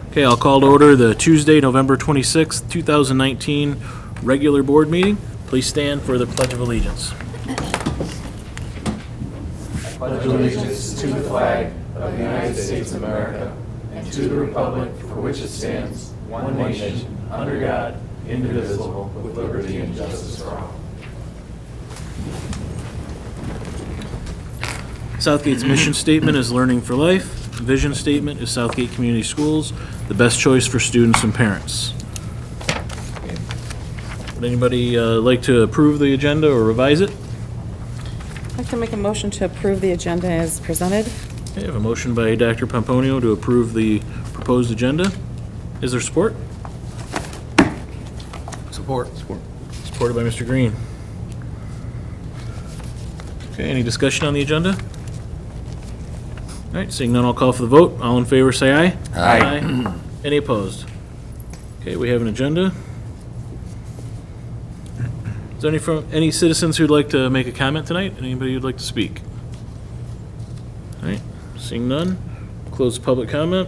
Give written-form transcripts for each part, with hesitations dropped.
Okay, I'll call to order the Tuesday, November 26th, 2019 regular board meeting. Please stand for the Pledge of Allegiance. Pledge allegiance to the flag of the United States of America and to the republic for which it stands, one nation, under God, indivisible, with liberty and justice for all. Southgate's mission statement is Learning for Life. Vision statement is Southgate Community Schools, the best choice for students and parents. Would anybody like to approve the agenda or revise it? I'd like to make a motion to approve the agenda as presented. Okay, I have a motion by Dr. Pomponio to approve the proposed agenda. Is there support? Support. Supported by Mr. Green. Okay, any discussion on the agenda? All right, seeing none, I'll call for the vote. All in favor, say aye. Aye. Any opposed? Okay, we have an agenda. Is there any citizens who'd like to make a comment tonight? Anybody who'd like to speak? All right, seeing none, close public comment.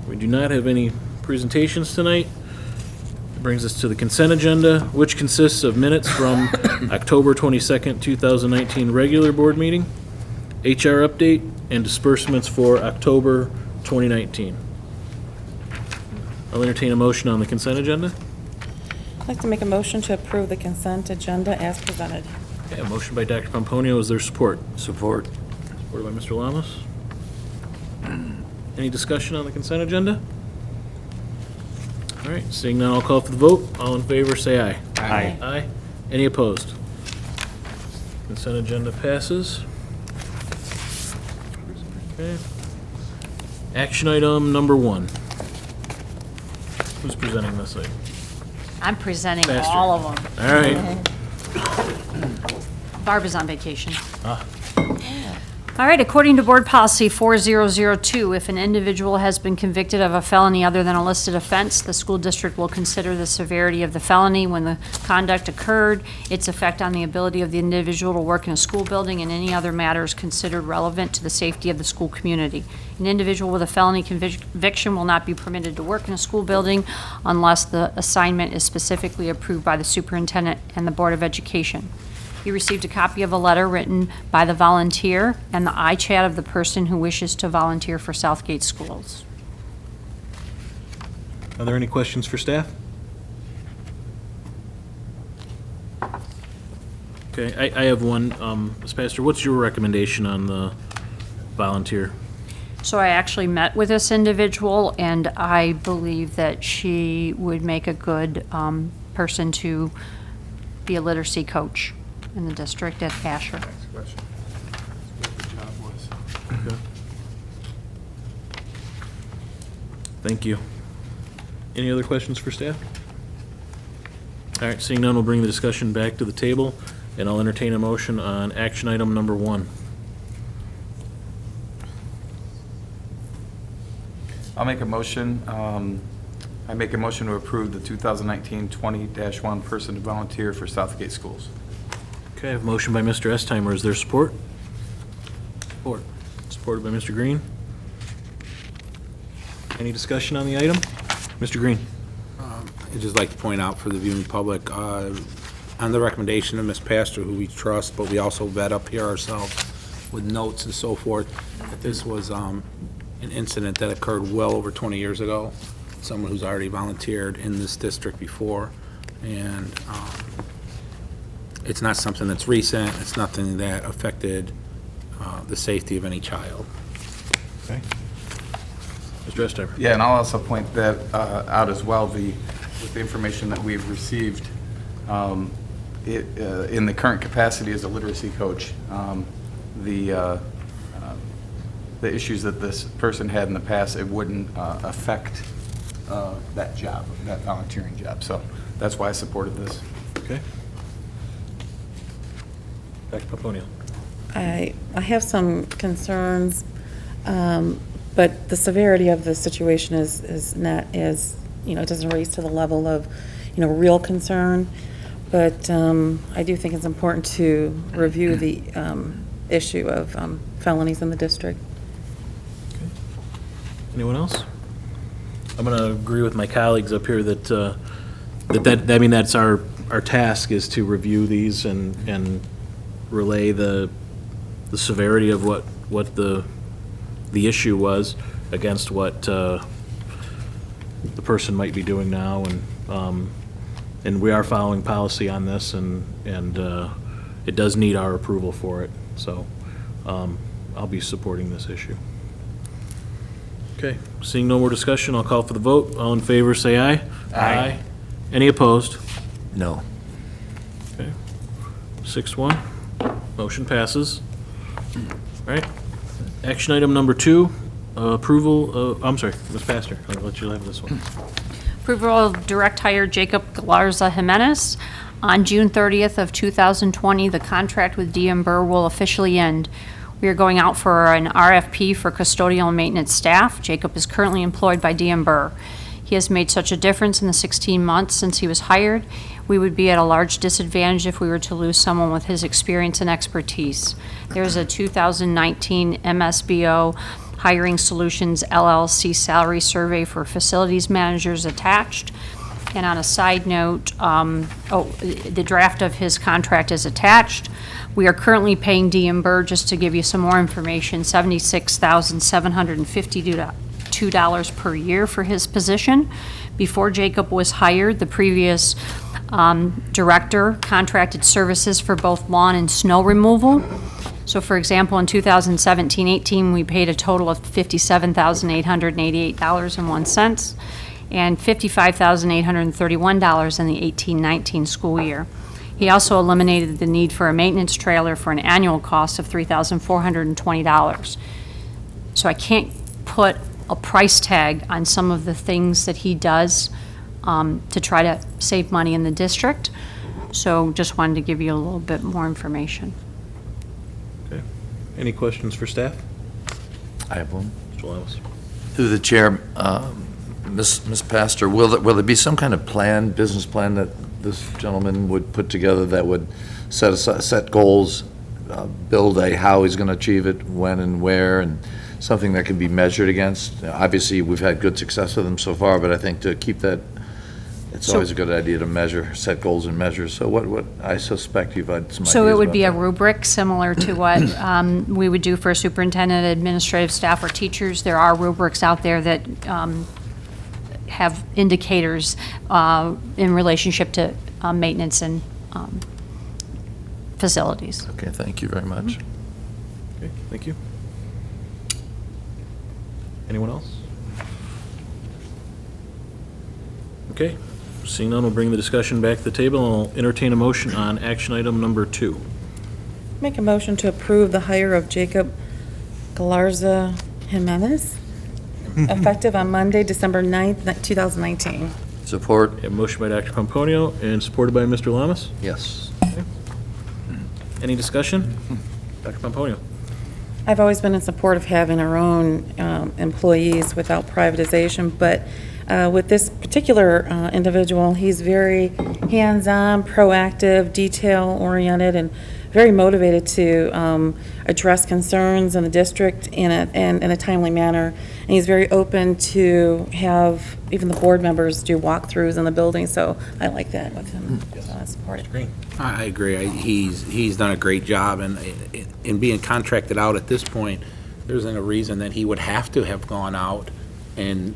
We do not have any presentations tonight. That brings us to the consent agenda, which consists of minutes from October 22nd, 2019 regular board meeting, HR update, and disbursements for October 2019. I'll entertain a motion on the consent agenda. I'd like to make a motion to approve the consent agenda as presented. Okay, a motion by Dr. Pomponio. Is there support? Support. Supported by Mr. Lamas. Any discussion on the consent agenda? All right, seeing none, I'll call for the vote. All in favor, say aye. Aye. Aye. Any opposed? Consent agenda passes. Okay. Action item number 1. Who's presenting this item? I'm presenting Faster. all of them. All right. Barb is on vacation. All right, according to Board Policy 4002, if an individual has been convicted of a felony other than a listed offense, the school district will consider the severity of the felony when the conduct occurred, its effect on the ability of the individual to work in a school building, and any other matters considered relevant to the safety of the school community. An individual with a felony conviction will not be permitted to work in a school building unless the assignment is specifically approved by the superintendent and the Board of Education. You received a copy of a letter written by the volunteer and the iChat of the person who wishes to volunteer for Southgate Schools. Are there any questions for staff? Okay, I have one. Ms. Pastor, what's your recommendation on the volunteer? So I actually met with this individual, and I believe that she would make a good person to be a literacy coach in the district at Asher. Next question. What the job was. Okay. Thank you. Any other questions for staff? All right, seeing none, we'll bring the discussion back to the table, and I'll entertain a motion on action item number 1. I'll make a motion. I make a motion to approve the 2019-20-1 person to volunteer for Southgate Schools. Okay, I have a motion by Mr. Estheimer. Is there support? Support. Supported by Mr. Green. Any discussion on the item? Mr. Green. I'd just like to point out for the viewing public, on the recommendation of Ms. Pastor, who we trust, but we also vet up here ourselves with notes and so forth, that this was an incident that occurred well over 20 years ago, someone who's already volunteered in this district before, and it's not something that's recent, it's nothing that affected the safety of any child. Okay. Mr. Estheimer. Yeah, and I'll also point that out as well. With the information that we've received, in the current capacity as a literacy coach, the issues that this person had in the past, it wouldn't affect that job, that volunteering job. So that's why I supported this. Okay. Dr. Pomponio. I have some concerns, but the severity of the situation is not as, it doesn't raise to the level of, real concern. But I do think it's important to review the issue of felonies in the district. Anyone else? I'm going to agree with my colleagues up here that, I mean, that's our task is to review these and relay the severity of what the issue was against what the person might be doing now, and we are following policy on this, and it does need our approval for it, so I'll be supporting this issue. Okay, seeing no more discussion, I'll call for the vote. All in favor, say aye. Aye. Any opposed? No. Okay. 6-1, motion passes. All right, action item number 2, approval, I'm sorry, Ms. Pastor, I'll let you have this one. Approval of direct hire Jacob Galarza Jimenez. On June 30th of 2020, the contract with DM Burr will officially end. We are going out for an RFP for custodial and maintenance staff. Jacob is currently employed by DM Burr. He has made such a difference in the 16 months since he was hired. We would be at a large disadvantage if we were to lose someone with his experience and expertise. There's a 2019 MSBO Hiring Solutions LLC salary survey for facilities managers attached. And on a side note, the draft of his contract is attached. We are currently paying DM Burr, just to give you some more information, $76,752 per year for his position. Before Jacob was hired, the previous director contracted services for both lawn and snow removal. So for example, in 2017-18, we paid a total of $57,888.01 and $55,831 in the 18-19 school year. He also eliminated the need for a maintenance trailer for an annual cost of $3,420. So I can't put a price tag on some of the things that he does to try to save money in the district. So just wanted to give you a little bit more information. Okay. Any questions for staff? I have one. Mr. Lamas. Through the chair, Ms. Pastor, will there be some kind of business plan that this gentleman would put together that would set goals, build how he's going to achieve it, when and where, and something that can be measured against? Obviously, we've had good success with them so far, but I think to keep that, it's always a good idea to set goals and measures. So what I suspect you've had some ideas So it would be a about that. rubric similar to what we would do for a superintendent, administrative staff, or teachers. There are rubrics out there that have indicators in relationship to maintenance and facilities. Okay, thank you very much. Okay, thank you. Anyone else? Okay, seeing none, we'll bring the discussion back to the table, and I'll entertain a motion on action item number 2. Make a motion to approve the hire of Jacob Galarza Jimenez, effective on Monday, December 9th, 2019. Support? A motion by Dr. Pomponio and supported by Mr. Lamas. Yes. Any discussion? Dr. Pomponio. I've always been in support of having our own employees without privatization, but with this particular individual, he's very hands-on, proactive, detail-oriented, and very motivated to address concerns in the district in a timely manner. And he's very open to have even the board members do walkthroughs in the building, so I like that with him. So I support it. Green. I agree. He's done a great job, and in being contracted out at this point, there isn't a reason that he would have to have gone out and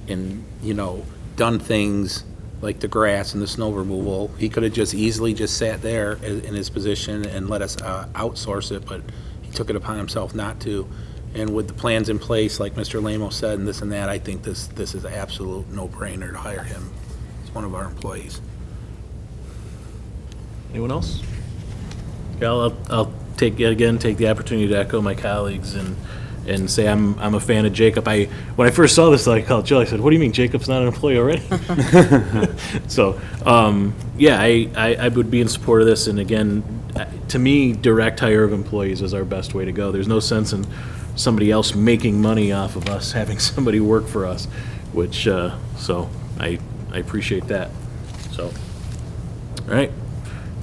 done things like the grass and the snow removal. He could have just easily sat there in his position and let us outsource it, but he took it upon himself not to. And with the plans in place, like Mr. Lamos said, and this and that, I think this is an absolute no-brainer to hire him. He's one of our employees. Anyone else? Yeah, I'll take the opportunity to echo my colleagues and say I'm a fan of Jacob. When I first saw this, I called Jill. I said, "What do you mean Jacob's not an employee already?" So, yeah, I would be in support of this. And again, to me, direct hire of employees is our best way to go. There's no sense in somebody else making money off of us having somebody work for us, which so I appreciate that. So, all right.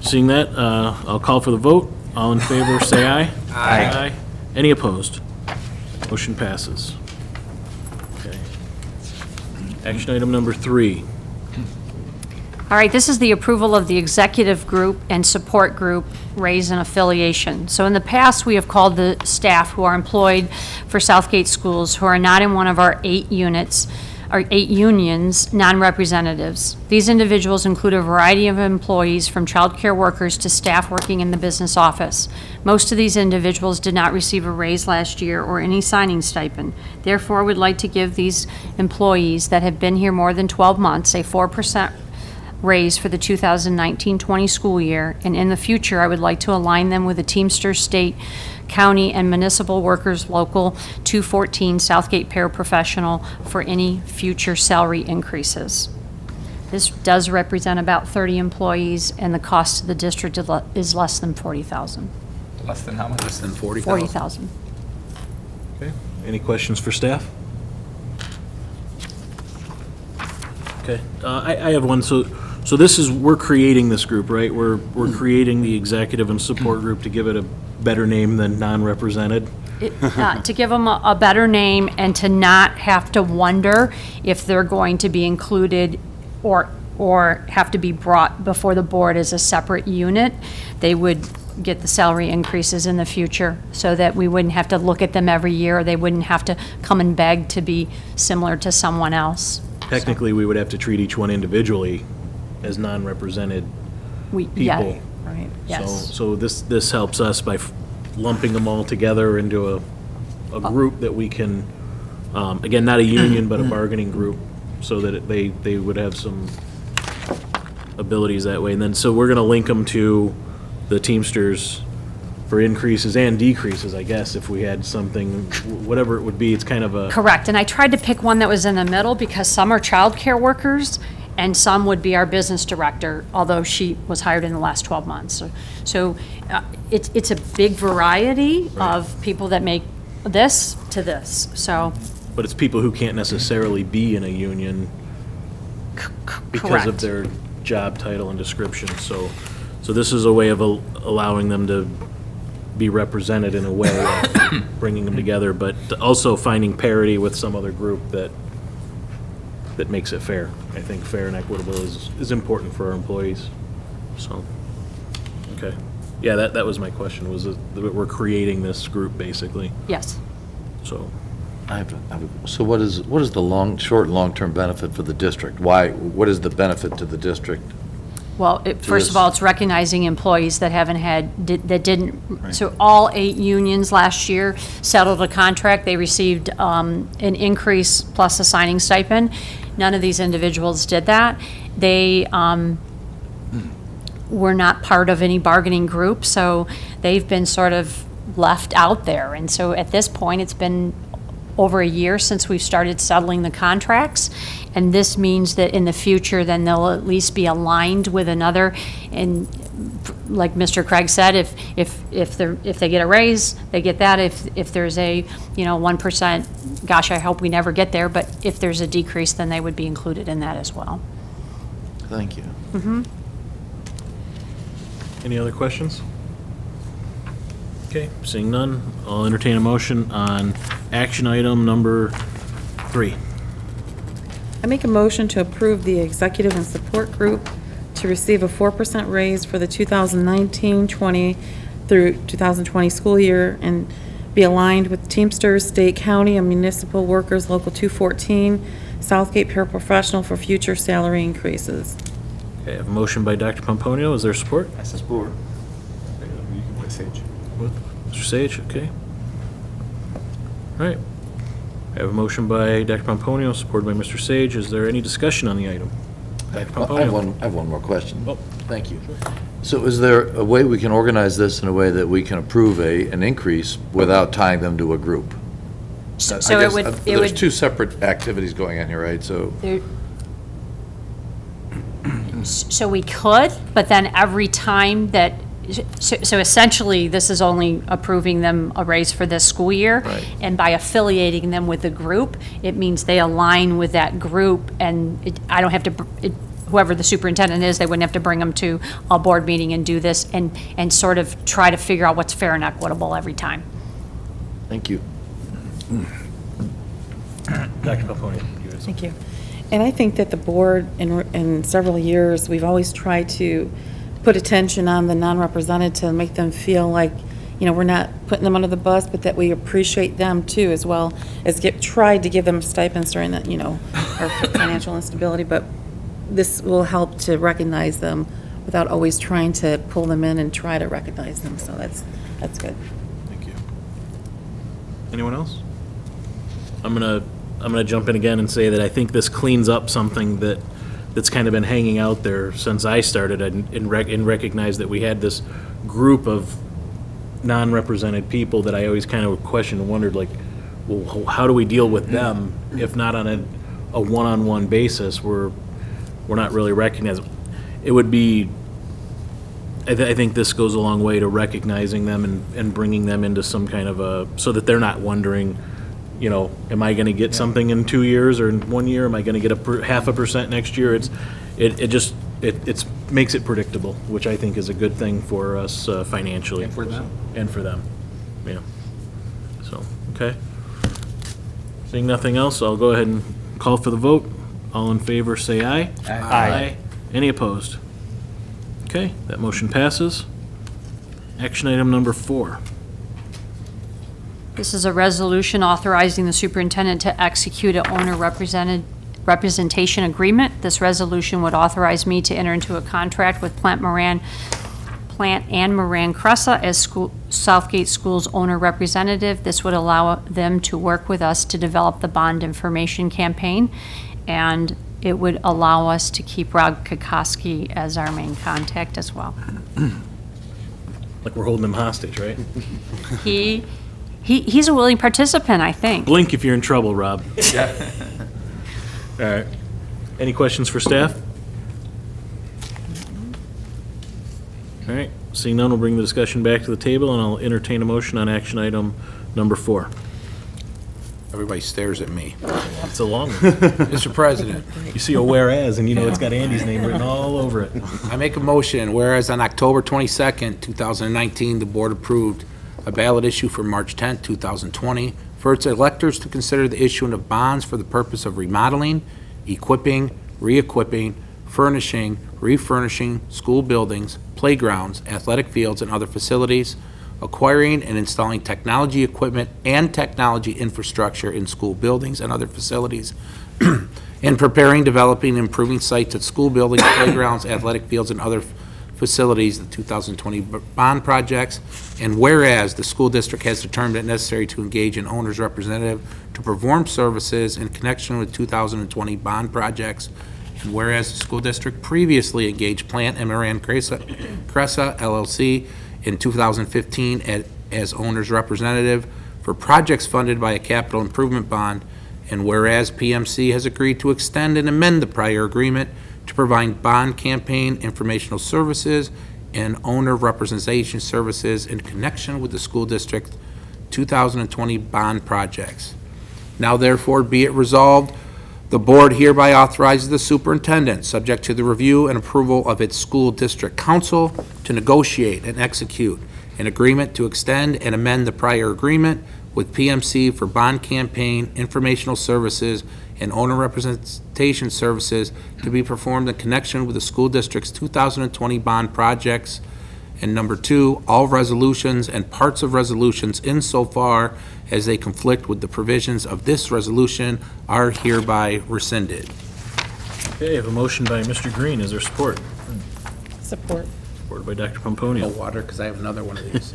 Seeing that, I'll call for the vote. All in favor, say aye. Aye. Any opposed? Motion passes. Okay. Action item number 3. All right, this is the approval of the executive group and support group raise and affiliation. So in the past, we have called the staff who are employed for Southgate Schools who are not in one of our 8 units, or 8 unions, non-representatives. These individuals include a variety of employees, from childcare workers to staff working in the business office. Most of these individuals did not receive a raise last year or any signing stipend. Therefore, we'd like to give these employees that have been here more than 12 months a 4% raise for the 2019-20 school year, and in the future, I would like to align them with the Teamsters State, County, and Municipal Workers Local 214 Southgate Paraprofessional for any future salary increases. This does represent about 30 employees, and the cost to the district is less than $40,000. Less than how much? Less than 40,000. $40,000. Okay, any questions for staff? Okay, I have one. So this is, we're creating this group, right? We're creating the executive and support group to give it a better name than non-represented. To give them a better name and to not have to wonder if they're going to be included or have to be brought before the board as a separate unit. They would get the salary increases in the future so that we wouldn't have to look at them every year. They wouldn't have to come and beg to be similar to someone else. Technically, we would have to treat each one individually as non-represented Yeah, people. Right. yes. So this helps us by lumping them all together into a group that we can, again, not a union, but a bargaining group, so that they would have some abilities that way. And then, so we're gonna link them to the Teamsters for increases and decreases, I guess, if we had something, whatever it would be. It's kind of a, Correct, and I tried to pick one that was in the middle because some are childcare workers and some would be our business director, although she was hired in the last 12 months. So it's a big variety of people that make this to this, so. but it's people who can't necessarily be in a union because of Correct. their job title and description. So this is a way of allowing them to be represented in a way, of bringing them together, but also finding parity with some other group that makes it fair. I think fair and equitable is important for our employees, so, okay. Yeah, that was my question, was that we're creating this group, basically, Yes. so. So what is the short and long-term benefit for the district? What is the benefit to the district? Well, first of this. all, it's recognizing employees that haven't that didn't, so all 8 unions last year settled a contract. They received an increase plus a signing stipend. None of these individuals did that. They were not part of any bargaining group, so they've been sort of left out there. And so at this point, it's been over a year since we've started settling the contracts, and this means that in the future, then they'll at least be aligned with another. And like Mr. Craig said, if they get a raise, they get that. If there's a 1%, gosh, I hope we never get there, but if there's a decrease, then they would be included in that as well. Thank you. Any other questions? Okay, seeing none, I'll entertain a motion on action item number 3. I make a motion to approve the executive and support group to receive a 4% raise for the 2019-20 through 2020 school year and be aligned with Teamsters, State, County, and Municipal Workers Local 214, Southgate Paraprofessional for future salary increases. Okay, I have a motion by Dr. Pomponio, is there support? I support. You can put Sage. Mr. Sage, okay. All right. I have a motion by Dr. Pomponio, supported by Mr. Sage. Is there any discussion on the item? Dr. I have Pomponio? one more question. Oh. Thank you. So is there a way we can organize this in a way that we can approve an increase without tying them to a group? So I it guess, would, There's 2 separate activities going on here, right? So, So we could, but then every time that, so essentially, this is only approving them a raise for this school year. Right. And by affiliating them with the group, it means they align with that group, and I don't have to, whoever the superintendent is, they wouldn't have to bring them to a board meeting and do this and sort of try to figure out what's fair and equitable every time. thank you. Dr. Pomponio? Thank you. And I think that the board, in several years, we've always tried to put attention on the non-represented to make them feel like, you know, we're not putting them under the bus, but that we appreciate them too, as well as tried to give them stipends during the, you know, our financial instability. But this will help to recognize them without always trying to pull them in and try to recognize them. So that's good. Thank you. Anyone else? I'm gonna jump in again and say that I think this cleans up something that's kind of been hanging out there since I started and recognize that we had this group of non-represented people that I always kind of questioned and wondered, like, well, how do we deal with them if not on a one-on-one basis? We're not really recognized. It would be, I think this goes a long way to recognizing them and bringing them into some kind of so that they're not wondering, you know, am I going to get something in 2 years or in 1 year? Am I going to get 0.5% next year? It makes it predictable, which I think is a good thing for us financially. And for them. And for them, yeah. So, okay. Seeing nothing else, I'll go ahead and call for the vote. All in favor, say aye. Aye. Any opposed? Okay, that motion passes. Action item number 4. This is a resolution authorizing the superintendent to execute an owner representation agreement. This resolution would authorize me to enter into a contract with Plant and Moran Cressa as Southgate School's owner representative. This would allow them to work with us to develop the bond information campaign, and it would allow us to keep Rob Kokoski as our main contact as well. Like we're holding him hostage, right? He's a willing participant, I think. Blink if you're in trouble, Rob. Yeah. All right. Any questions for staff? All right. Seeing none, we'll bring the discussion back to the table, and I'll entertain a motion on action item number 4. Everybody stares at me. It's a long one. Mr. President, You see a whereas, and you know it's got Andy's name written all over it. I make a motion, whereas on October 22nd, 2019, the board approved a ballot issue for March 10th, 2020, for its electors to consider the issuing of bonds for the purpose of remodeling, equipping, re-equipping, furnishing, refurnishing school buildings, playgrounds, athletic fields, and other facilities, acquiring and installing technology equipment and technology infrastructure in school buildings and other facilities, and preparing, developing, and improving sites at school buildings, playgrounds, athletic fields, and other facilities, the 2020 bond projects. And whereas the school district has determined it necessary to engage an owner's representative to perform services in connection with 2020 bond projects, and whereas the school district previously engaged Plant and Moran Cressa LLC in 2015 as owner's representative for projects funded by a capital improvement bond, and whereas PMC has agreed to extend and amend the prior agreement to provide bond campaign informational services and owner representation services in connection with the school district 2020 bond projects. Now therefore be it resolved, the board hereby authorizes the superintendent, subject to the review and approval of its school district council, to negotiate and execute an agreement to extend and amend the prior agreement with PMC for bond campaign, informational services, and owner representation services to be performed in connection with the school district's 2020 bond projects. And number 2, all resolutions and parts of resolutions insofar as they conflict with the provisions of this resolution are hereby rescinded. Okay, I have a motion by Mr. Green. Is there support? Support. Supported by Dr. No Pomponio. water, because I have another one of these.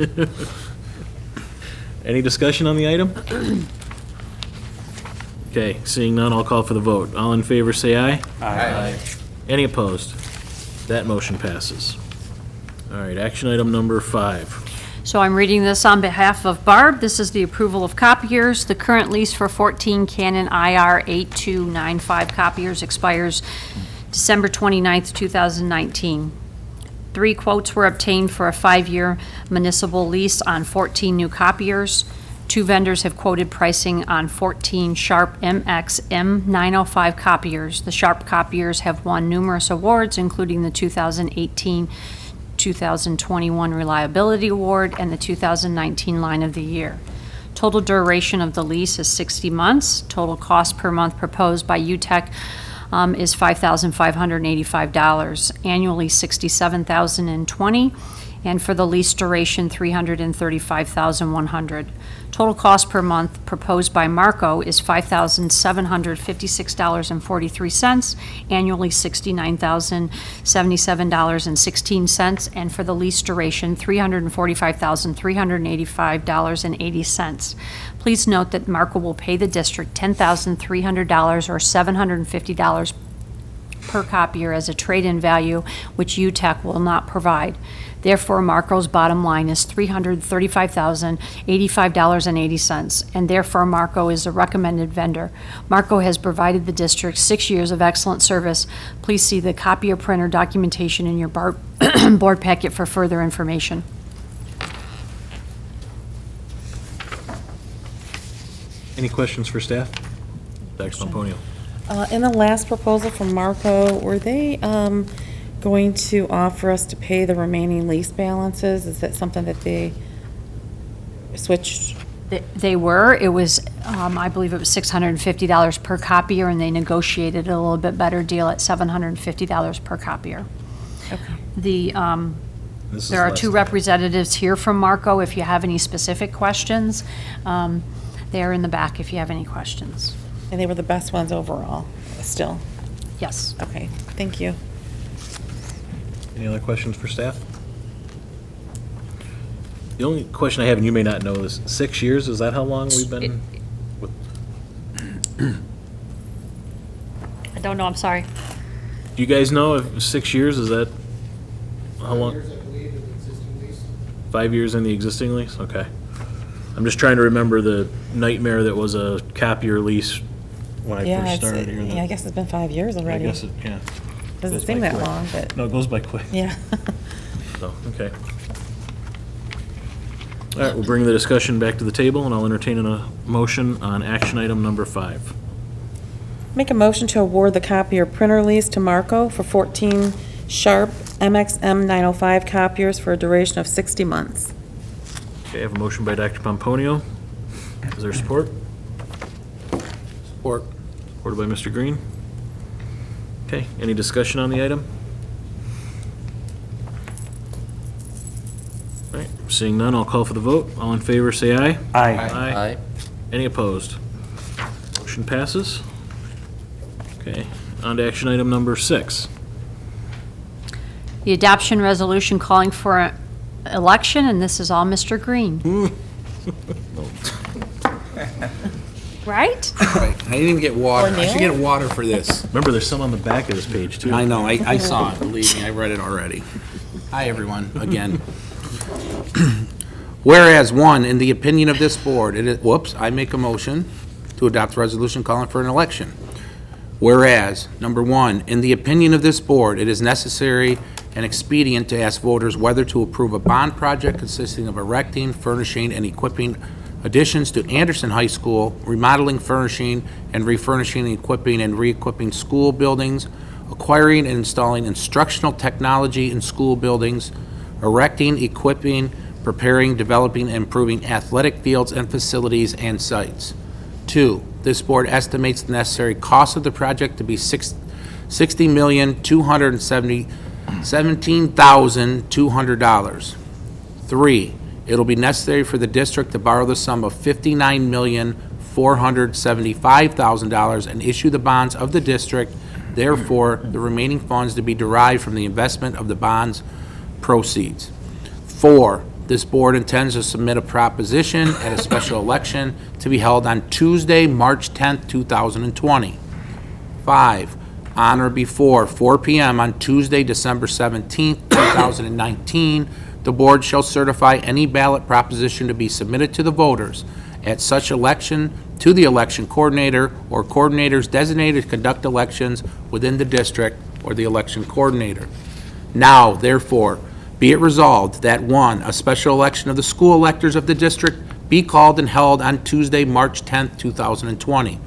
Any discussion on the item? Okay, seeing none, I'll call for the vote. All in favor, say aye. Aye. Any opposed? That motion passes. All right, action item number 5. So I'm reading this on behalf of Barb. This is the approval of copiers. The current lease for 14 Canon IR 8295 copiers expires December 29th, 2019. 3 quotes were obtained for a 5-year municipal lease on 14 new copiers. 2 vendors have quoted pricing on 14 Sharp MX M905 copiers. The Sharp copiers have won numerous awards, including the 2018-2021 Reliability Award and the 2019 Line of the Year. Total duration of the lease is 60 months. Total cost per month proposed by UTEC is $5,585, annually $67,020, and for the lease duration, $335,100. Total cost per month proposed by Marco is $5,756.43, annually $69,077.16, and for the lease duration, $345,385.80. Please note that Marco will pay the district $10,300 or $750 per copier as a trade-in value, which UTEC will not provide. Therefore, Marco's bottom line is $335,085.80, and therefore Marco is a recommended vendor. Marco has provided the district 6 years of excellent service. Please see the copier printer documentation in your board packet for further information. Any questions for staff? Dr. Pomponio. In the last proposal from Marco, were they going to offer us to pay the remaining lease balances? Is that something that they switched? They were. It was, I believe it was $650 per copier, and they negotiated a little bit better deal at $750 per copier. Okay. This is There are less two than- representatives here from Marco if you have any specific questions. They are in the back if you have any questions. And they were the best ones overall, still? Yes. Okay, thank you. Any other questions for staff? The only question I have, and you may not know, is 6 years, is that how long we've been? with- I don't know, I'm sorry. Do you guys know if 6 years, is that how long? 5 years, I believe, in the existing lease. 5 years in the existing lease? Okay. I'm just trying to remember the nightmare that was a copier lease when I Yeah, first it's, started here. yeah, I guess it's been 5 years I already. guess it, yeah. Doesn't goes seem by that quick. long, but, No, it goes by quick. yeah. So, okay. All right, we'll bring the discussion back to the table, and I'll entertain a motion on action item number 5. Make a motion to award the copier printer lease to Marco for 14 Sharp MXM 905 copiers for a duration of 60 months. Okay, I have a motion by Dr. Pomponio. Is there support? Support. Supported by Mr. Green. Okay, any discussion on the item? All right, seeing none, I'll call for the vote. All in favor, say aye. Aye. Aye. Any opposed? Motion passes. Okay, on to action item number 6. The adoption resolution calling for an election, and this is all Mr. Green. Right? Right. I didn't even get water. I should Neil? get water for this. Remember, there's some on the back of this page, too. I know, I saw it, believe me, I read it already. Hi, everyone, again. Whereas, one, in the opinion of this board, I make a motion to adopt a resolution calling for an election. Whereas, number one, in the opinion of this board, it is necessary and expedient to ask voters whether to approve a bond project consisting of erecting, furnishing, and equipping additions to Anderson High School, remodeling, furnishing, and refurnishing, equipping, and re-equipping school buildings, acquiring and installing instructional technology in school buildings, erecting, equipping, preparing, developing, and improving athletic fields and facilities and sites. 2, this board estimates the necessary cost of the project to be $60,217,200. 3, it'll be necessary for the district to borrow the sum of $59,475,000 and issue the bonds of the district. Therefore, the remaining funds to be derived from the investment of the bonds proceeds. 4, this board intends to submit a proposition at a special election to be held on Tuesday, March 10th, 2020. 5, on or before 4 p.m. on Tuesday, December 17th, 2019, the board shall certify any ballot proposition to be submitted to the voters at such election to the election coordinator or coordinators designated to conduct elections within the district or the election coordinator. Now, therefore, be it resolved that 1, a special election of the school electors of the district be called and held on Tuesday, March 10th, 2020.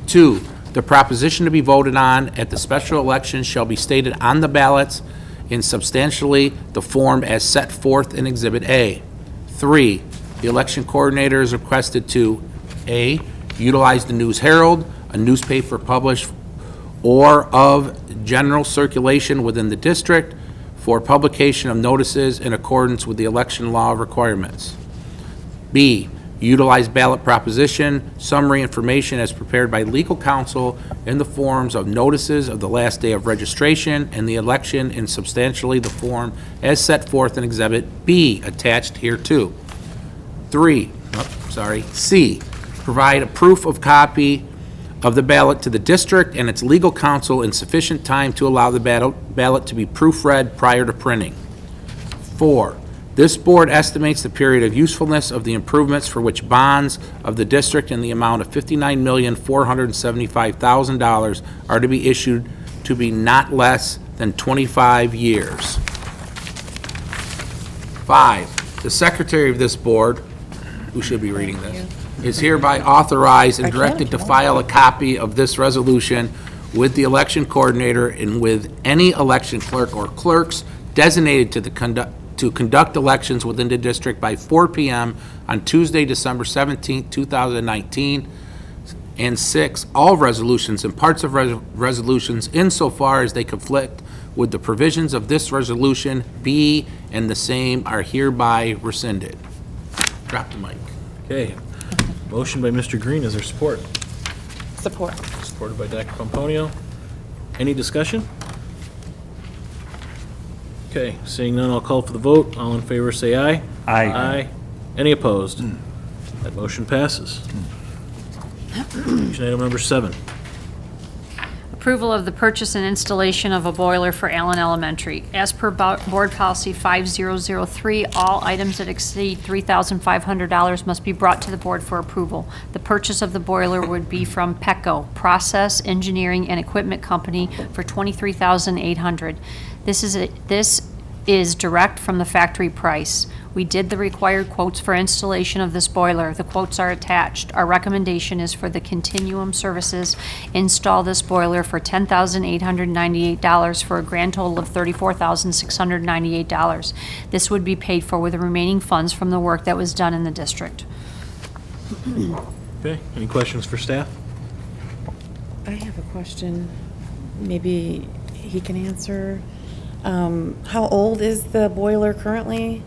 2, the proposition to be voted on at the special election shall be stated on the ballots in substantially the form as set forth in Exhibit A. 3, the election coordinator is requested to, A, utilize the News Herald, a newspaper published or of general circulation within the district for publication of notices in accordance with the election law requirements. B, utilize ballot proposition summary information as prepared by legal counsel in the forms of notices of the last day of registration and the election in substantially the form as set forth in Exhibit B attached hereto. C, provide a proof of copy of the ballot to the district and its legal counsel in sufficient time to allow the ballot to be proofread prior to printing. 4, this board estimates the period of usefulness of the improvements for which bonds of the district in the amount of $59,475,000 are to be issued to be not less than 25 years. 5, the secretary of this board, who should be reading this, is hereby authorized and directed to file a copy of this resolution with the election coordinator and with any election clerk or clerks designated to conduct elections within the district by 4 p.m. on Tuesday, December 17, 2019. And 6, all resolutions and parts of resolutions insofar as they conflict with the provisions of this resolution B and the same are hereby rescinded. Drop the mic. Okay. Motion by Mr. Green, is there support? Support. Supported by Dr. Pomponio. Any discussion? Okay, seeing none, I'll call for the vote. All in favor, say aye. Aye. Aye. Any opposed? That motion passes. Action item number 7. Approval of the purchase and installation of a boiler for Allen Elementary. As per Board Policy 5003, all items that exceed $3,500 must be brought to the board for approval. The purchase of the boiler would be from PECO, Process Engineering and Equipment Company, for $23,800. This is direct from the factory price. We did the required quotes for installation of this boiler. The quotes are attached. Our recommendation is for the Continuum Services install this boiler for $10,898 for a grand total of $34,698. This would be paid for with the remaining funds from the work that was done in the district. Okay, any questions for staff? I have a question, maybe he can answer. How old is the boiler currently?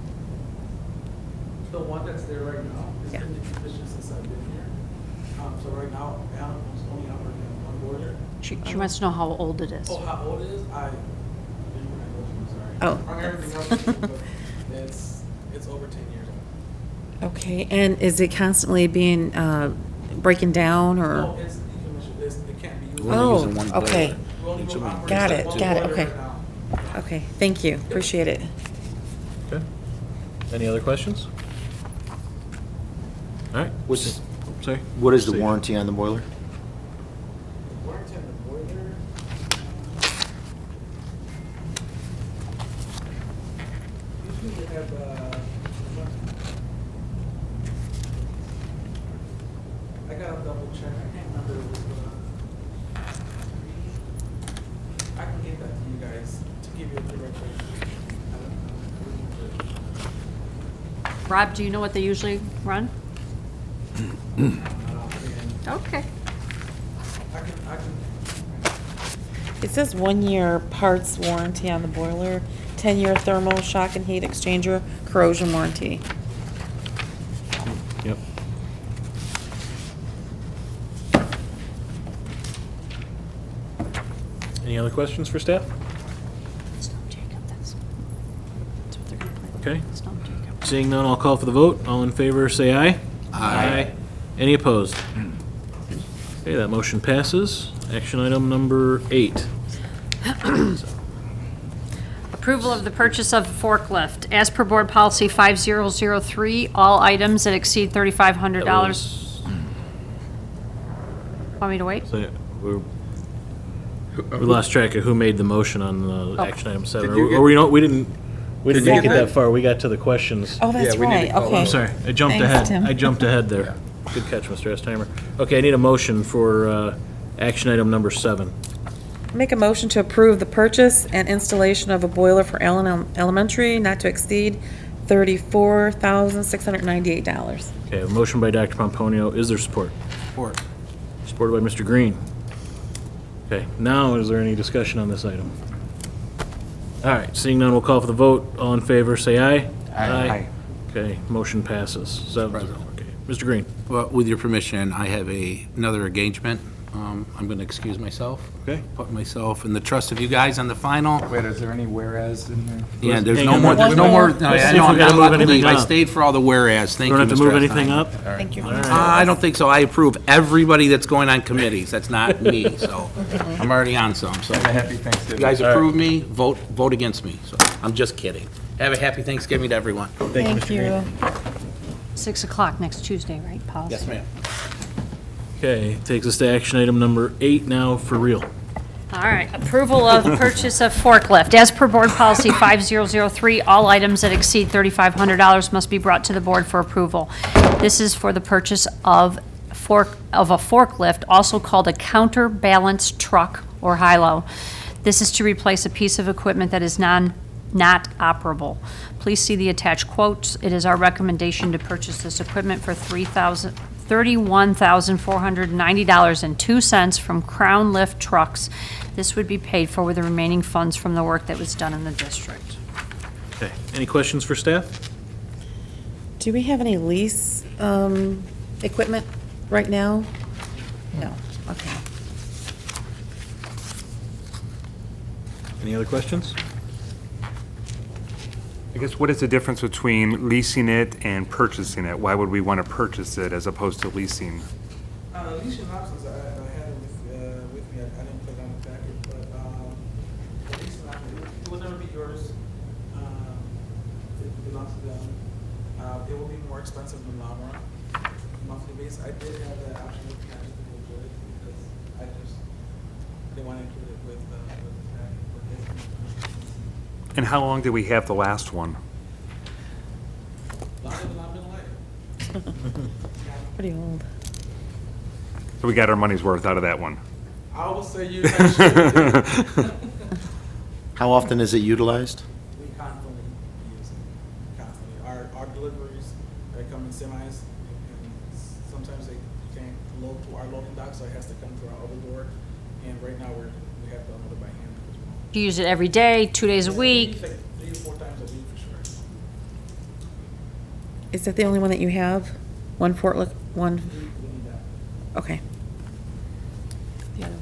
The one that's there right now has Yeah. been deficient since I've been here. So right now, Alan was only operating on one boiler. She wants to know how old it is. Oh, how old it is? I'm sorry. Oh. Wrong everything else, but it's over 10 years old. Okay, and is it constantly being, breaking down, or? No, it's decommissioned. It can't be used. We're only using one Oh, okay, boiler. We only Should we- operate Got it, one got it, boiler okay. right now. okay, thank you, appreciate it. Okay. Any other questions? All right. What's- Sorry? What is the Say- warranty on the boiler? Warranty on the boiler. Usually they have, I gotta double check, I can't remember. I can get that to you guys to give you a direct rate. I don't know. Rob, do you know what they usually run? Okay. I can, It says 1-year parts warranty on the boiler, 10-year thermal shock and heat exchanger corrosion warranty. Yep. Any other questions for staff? Stump Jacob, that's what they're gonna play. Okay. Stump Jacob. Seeing none, I'll call for the vote. All in favor, say aye. Aye. Any opposed? Okay, that motion passes. Action item number 8. Approval of the purchase of forklift. As per Board Policy 5003, all items that exceed $3,500. Want me to wait? So, we lost track of who made the motion on the action item 7. Did you get- Or we didn't make it get that that? far. We got to the questions. Oh, that's Yeah, we need to right, call okay. I'm sorry, I jumped Thanks, ahead. Tim. I jumped ahead there. Good catch, Mr. Estheimer. Okay, I need a motion for action item number 7. Make a motion to approve the purchase and installation of a boiler for Allen Elementary not to exceed $34,698. Okay, a motion by Dr. Pomponio. Is there support? Support. Supported by Mr. Green. Okay, now is there any discussion on this item? All right, seeing none, we'll call for the vote. All in favor, say aye. Aye. Okay, motion passes. 7-0. Okay, Mr. Green. Well, with your permission, I have another engagement. I'm going to excuse myself. Okay. Put myself in the trust of you guys on the final. Wait, is there any whereas in there? Yeah, there's Hang no on, more, there's no more. Let's No, see I if know, we I'm gotta not move allowed to anything leave. I up. stayed for all the whereas. Thank you, Don't have to Mr. move anything Epstein. up? Thank you. I don't think so. I approve everybody that's going on committees. That's not me, so I'm already on some, so. Have a happy You Thanksgiving. guys approve me, vote against me. So I'm just kidding. Have a happy Thanksgiving to everyone. Thank you. 6 o'clock next Tuesday, right, policy? Yes, ma'am. Okay, takes us to action item number 8 now for real. All right, approval of the purchase of forklift. As per Board Policy 5003, all items that exceed $3,500 must be brought to the board for approval. This is for the purchase of a forklift, also called a counterbalance truck or high-low. This is to replace a piece of equipment that is not operable. Please see the attached quotes. It is our recommendation to purchase this equipment for $31,490.02 from Crown Lift Trucks. This would be paid for with the remaining funds from the work that was done in the district. Okay, any questions for staff? Do we have any lease equipment right now? No, okay. Any other questions? I guess what is the difference between leasing it and purchasing it? Why would we want to purchase it as opposed to leasing? Leasing options, I had it with me, I didn't put it on the packet, but, the leasing option, it will never be yours. It belongs to them. It will be more expensive in the long run, monthly basis. I did have that option with me, I just didn't include it because I didn't want to include it with the packet. And how long did we have the last one? Longer than I've been alive. Pretty old. So we got our money's worth out of that one. I will say you guys should. How often is it utilized? We constantly use it, constantly. Our deliveries, they come in semis, and sometimes they can't load to our loading dock, so it has to come to our other door. And right now, we have to unload it by hand as well. Do you use it every day, 2 days a week? Like 3 or 4 times a week for sure. Is that the only one that you have? One forklift, one, We need that. okay.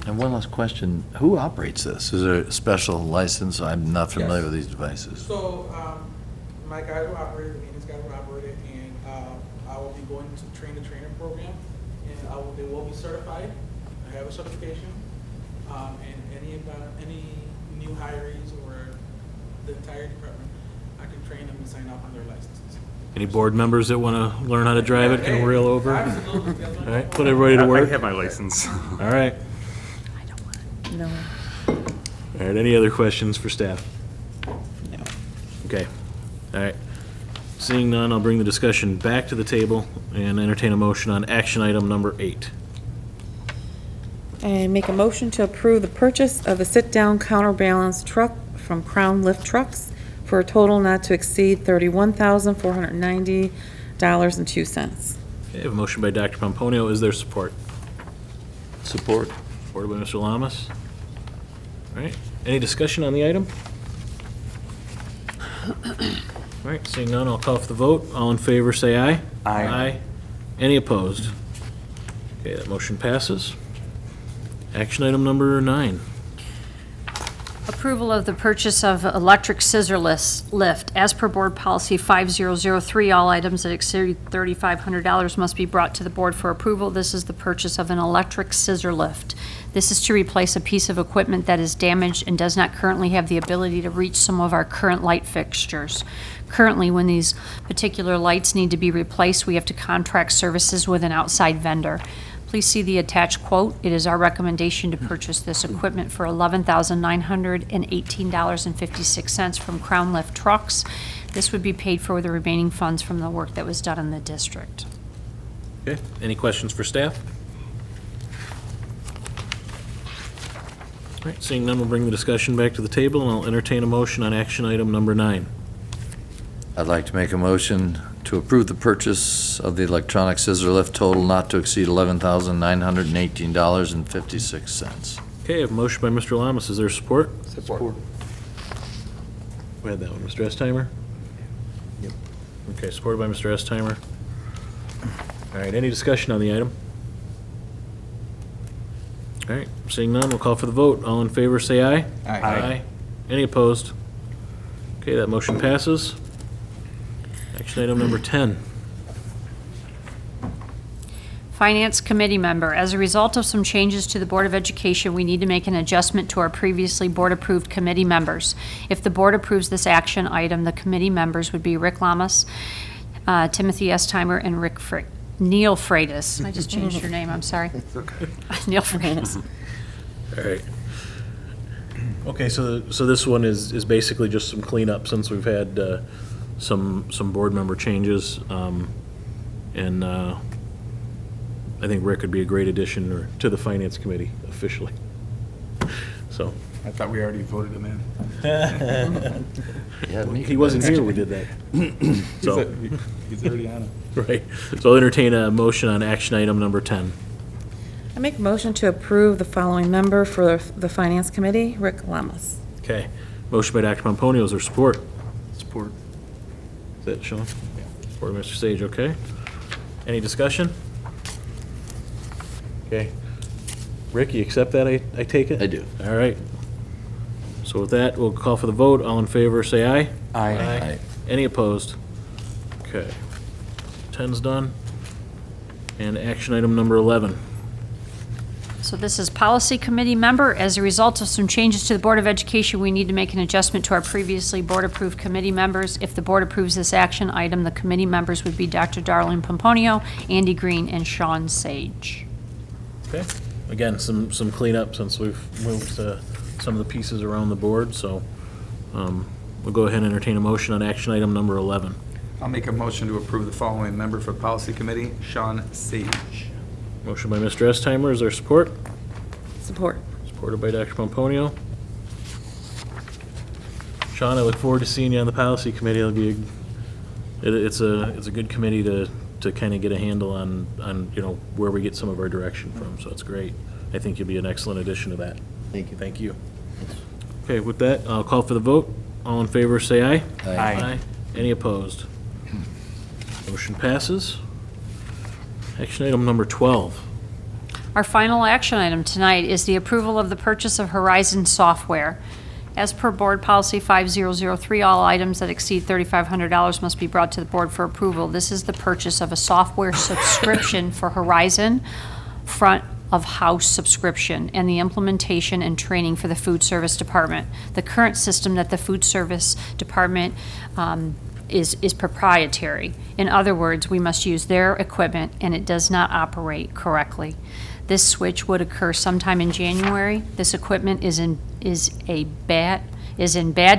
And one last question, who operates this? Is there a special license? I'm not familiar with these devices. So, my guy will operate it, the maintenance guy will operate it, and I will be going to train the trainer program, and they will be certified. I have a certification, and any new hirees or the entire department, I can train them and sign off on their licenses. Any board members that want to learn how to drive it can reel over? All Absolutely. right, put everybody to I work. have my license. All right. No, All right, any other questions for staff? no. Okay, all right. Seeing none, I'll bring the discussion back to the table and entertain a motion on action item number 8. And make a motion to approve the purchase of a sit-down counterbalance truck from Crown Lift Trucks for a total not to exceed $31,490.02. Okay, I have a motion by Dr. Pomponio. Is there support? Support. Supported by Mr. Lamas. All right, any discussion on the item? All right, seeing none, I'll call for the vote. All in favor, say aye. Aye. Aye. Any opposed? Okay, that motion passes. Action item number 9. Approval of the purchase of electric scissor lift. As per Board Policy 5003, all items that exceed $3,500 must be brought to the board for approval. This is the purchase of an electric scissor lift. This is to replace a piece of equipment that is damaged and does not currently have the ability to reach some of our current light fixtures. Currently, when these particular lights need to be replaced, we have to contract services with an outside vendor. Please see the attached quote. It is our recommendation to purchase this equipment for $11,918.56 from Crown Lift Trucks. This would be paid for with the remaining funds from the work that was done in the district. Okay, any questions for staff? All right, seeing none, we'll bring the discussion back to the table, and I'll entertain a motion on action item number 9. I'd like to make a motion to approve the purchase of the electronic scissor lift total not to exceed $11,918.56. Okay, I have a motion by Mr. Lamas. Is there support? Support. We had that one. Mr. Estimer? Yep. Okay, supported by Mr. Estimer. All right, any discussion on the item? All right, seeing none, we'll call for the vote. All in favor, say aye. Aye. Any opposed? Okay, that motion passes. Action item number 10. Finance Committee member, as a result of some changes to the Board of Education, we need to make an adjustment to our previously board-approved committee members. If the board approves this action item, the committee members would be Rick Lamas, Timothy Estimer, and Neil Freitas. I just changed your name, I'm sorry. Neil Freitas. All right. Okay, so this one is basically just some cleanup since we've had some board member changes. And I think Rick would be a great addition to the Finance Committee officially. So, I thought we already voted him in. Yeah, me. he wasn't here, we did that. So, He's already on it. right. So I'll entertain a motion on action item number 10. I make a motion to approve the following member for the Finance Committee, Rick Lamas. Okay. Motion by Dr. Pomponio, is there support? Support. Is that Sean? Support by Mr. Sage, okay. Any discussion? Okay. Rick, you accept that, I take it? I do. All right. So with that, we'll call for the vote. All in favor, say aye. Aye. Any opposed? Okay. 10's done. And action item number 11. So this is Policy Committee member. As a result of some changes to the Board of Education, we need to make an adjustment to our previously board-approved committee members. If the board approves this action item, the committee members would be Dr. Darlene Pomponio, Andy Green, and Sean Sage. Okay. Again, some cleanup since we've moved some of the pieces around the board, so we'll go ahead and entertain a motion on action item number 11. I'll make a motion to approve the following member for Policy Committee, Sean Sage. Motion by Mr. Estimer, is there support? Support. Supported by Dr. Pomponio. Sean, I look forward to seeing you on the Policy Committee. It's a good committee to kind of get a handle on, where we get some of our direction from, so it's great. I think you'll be an excellent addition to that. Thank you. Thank you. Okay, with that, I'll call for the vote. All in favor, say aye. Aye. Any opposed? Motion passes. Action item number 12. Our final action item tonight is the approval of the purchase of Horizon Software. As per Board Policy 5003, all items that exceed $3,500 must be brought to the board for approval. This is the purchase of a software subscription for Horizon, front of house subscription, and the implementation and training for the food service department. The current system that the food service department is proprietary. In other words, we must use their equipment, and it does not operate correctly. This switch would occur sometime in January. This equipment is in bad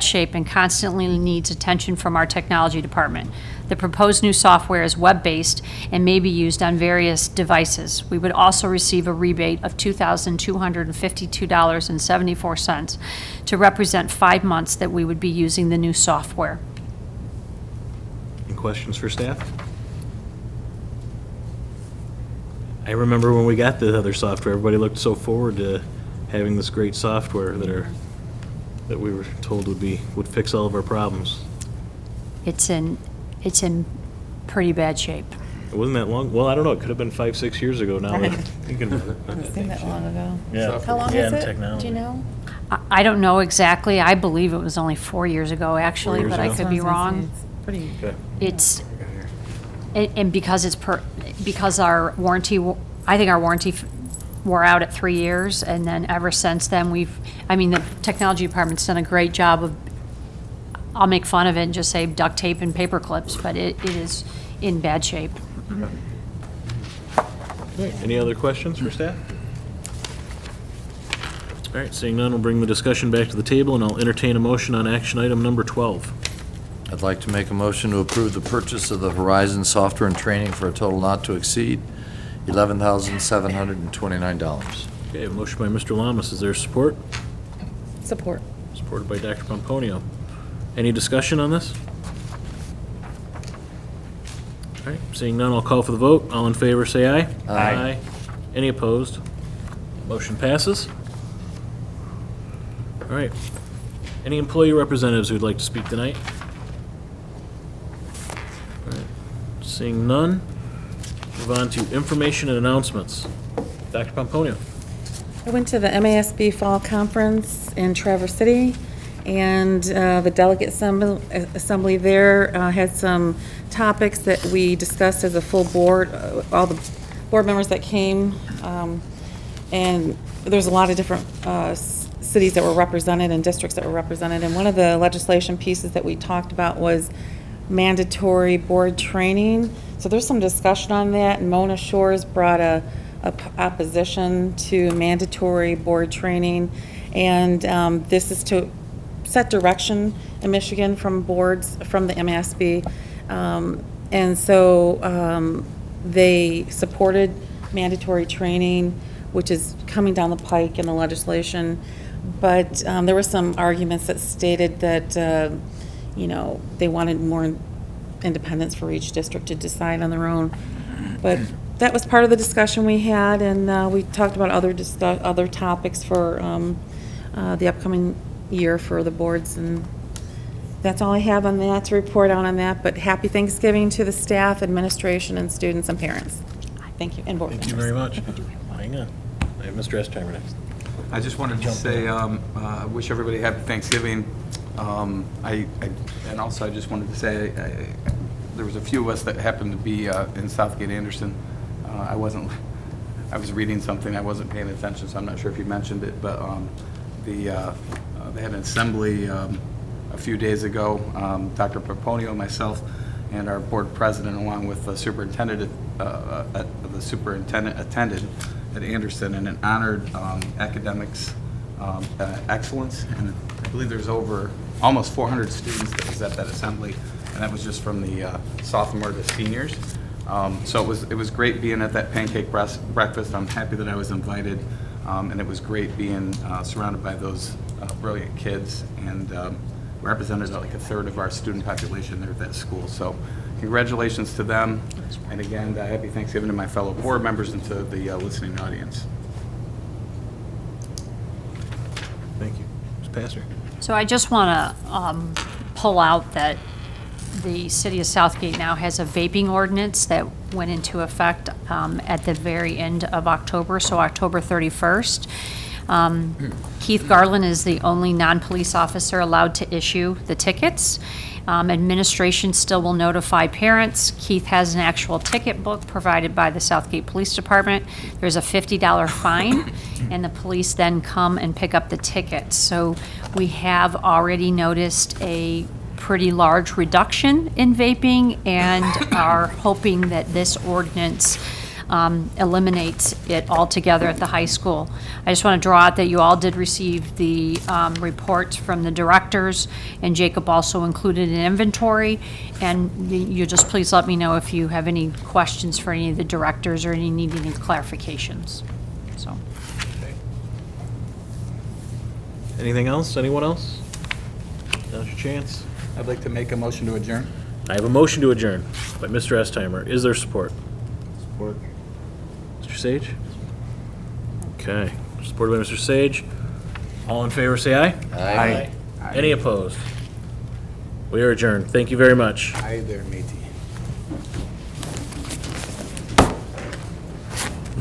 shape and constantly needs attention from our technology department. The proposed new software is web-based and may be used on various devices. We would also receive a rebate of $2,252.74 to represent 5 months that we would be using the new software. Any questions for staff? I remember when we got the other software, everybody looked so forward to having this great software that we were told would fix all of our problems. It's in pretty bad shape. It wasn't that long. Well, I don't know. It could have been 5-6 years ago now. Right. Thinking about it. Hasn't seemed that long ago. Yeah. How long Yeah, is it? technology. Do you know? I don't know exactly. I believe it was only 4 years ago, actually, 4 years but I ago? could be wrong. It's pretty. Okay. It's, and because because our warranty, I think our warranty wore out at 3 years, and then ever since then, the technology department's done a great job of, I'll make fun of it and just say duct tape and paper clips, but it is in bad shape. Any other questions for staff? All right, seeing none, we'll bring the discussion back to the table, and I'll entertain a motion on action item number 12. I'd like to make a motion to approve the purchase of the Horizon software and training for a total not to exceed $11,729. Okay, a motion by Mr. Lamas. Is there support? Support. Supported by Dr. Pomponio. Any discussion on this? All right, seeing none, I'll call for the vote. All in favor, say aye. Aye. Any opposed? Motion passes. All right. Any employee representatives who'd like to speak tonight? All right. Seeing none, move on to information and announcements. Dr. Pomponio. I went to the MASB Fall Conference in Traverse City, and the delegate assembly there had some topics that we discussed as a full board, all the board members that came, and there's a lot of different cities that were represented and districts that were represented, and one of the legislation pieces that we talked about was mandatory board training. So there's some discussion on that, and Mona Shores brought a opposition to mandatory board training, and this is to set direction in Michigan from boards, from the MASB, and so they supported mandatory training, which is coming down the pike in the legislation, but there were some arguments that stated that you know, they wanted more independence for each district to decide on their own, but that was part of the discussion we had, and we talked about other topics for the upcoming year for the boards, and that's all I have on that to report on that. But happy Thanksgiving to the staff, administration, and students and parents. Thank you, and board members. Thank you very much. Hang on. I have Mr. Estheimer next. I just wanted to say, I wish everybody happy Thanksgiving. And also I just wanted to say, there was a few of us that happened to be in Southgate Anderson. I was reading something, I wasn't paying attention, so I'm not sure if you mentioned it, but they had an assembly a few days ago. Dr. Pomponio, myself, and our board president, along with the superintendent attended at Anderson, and it honored academics excellence. And I believe there's over almost 400 students that was at that assembly, and that was just from the sophomore to seniors. So it was great being at that pancake breakfast. I'm happy that I was invited, and it was great being surrounded by those brilliant kids, and represented like a third of our student population there at that school. So congratulations to them, and again, happy Thanksgiving to my fellow board members and to the listening audience. Thank you. Ms. Pastor. So I just want to pull out that the city of Southgate now has a vaping ordinance that went into effect at the very end of October, so October 31st. Keith Garland is the only non-police officer allowed to issue the tickets. Administration still will notify parents. Keith has an actual ticket book provided by the Southgate Police Department. There's a $50 fine, and the police then come and pick up the tickets. So we have already noticed a pretty large reduction in vaping, and are hoping that this ordinance eliminates it altogether at the high school. I just want to draw out that you all did receive the report from the directors, and Jacob also included an inventory, and you just please let me know if you have any questions for any of the directors or need any clarifications. So. Anything else? Anyone else? Now's your chance. I'd like to make a motion to adjourn. I have a motion to adjourn by Mr. Estheimer. Is there support? Support. Mr. Sage? Okay, supported by Mr. Sage. All in favor, say aye. Aye. Any opposed? We are adjourned. Thank you very much. Hi there, matey.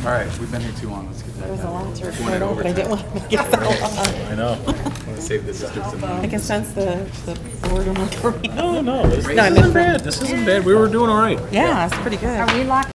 All right, we've been here too long. Let's get that There was a done. lot to Doing report it on, but I didn't want to make it so long. I know. I want to save the districts in I can sense the boredom of No, this No, I isn't meant- bad. This isn't bad. We were doing all right. Yeah, it's pretty good. Are we locked